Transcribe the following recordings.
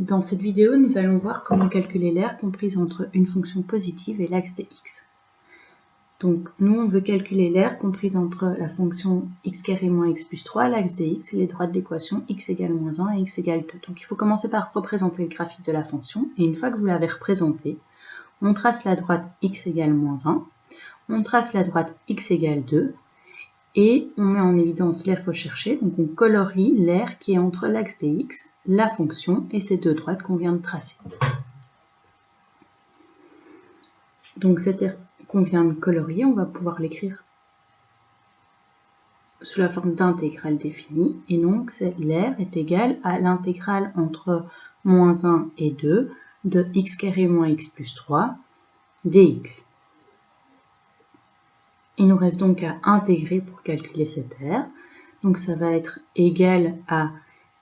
Dans cette vidéo, nous allons voir comment calculer l'aire comprise entre une fonction positive et l'axe des x. Donc, nous, on veut calculer l'aire comprise entre la fonction x carré moins x plus 3, l'axe des x, et les droites d'équation x égale moins 1 et x égale 2. Donc, il faut commencer par représenter le graphique de la fonction. Et une fois que vous l'avez représenté, on trace la droite x égale moins 1, on trace la droite x égale 2, et on met en évidence l'aire recherchée, donc on colorie l'aire qui est entre l'axe des x, la fonction et ces deux droites qu'on vient de tracer. Donc cette aire qu'on vient de colorier, on va pouvoir l'écrire sous la forme d'intégrale définie, et donc l'aire est égale à l'intégrale entre moins 1 et 2 de x carré moins x plus 3 dx. Il nous reste donc à intégrer pour calculer cette aire. Donc ça va être égal à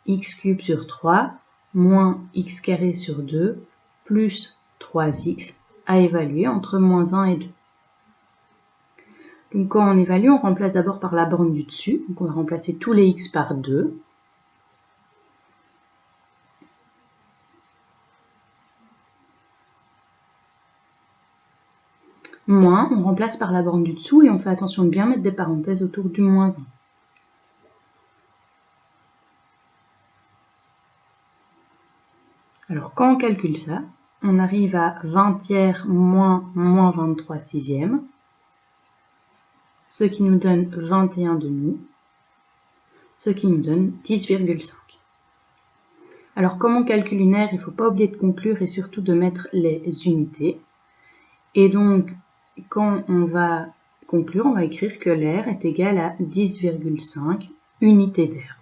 x cube sur 3 moins x carré sur 2 plus 3x à évaluer entre moins 1 et 2. Donc quand on évalue, on remplace d'abord par la borne du dessus. Donc on va remplacer tous les x par 2. Moins, on remplace par la borne du dessous et on fait attention de bien mettre des parenthèses autour du moins 1. Alors quand on calcule ça, on arrive à 20 tiers moins 23 sixièmes, ce qui nous donne 21 demi, ce qui nous donne 10,5. Alors comme on calcule une aire, il ne faut pas oublier de conclure et surtout de mettre les unités. Et donc quand on va conclure, on va écrire que l'aire est égale à 10,5 unités d'aire.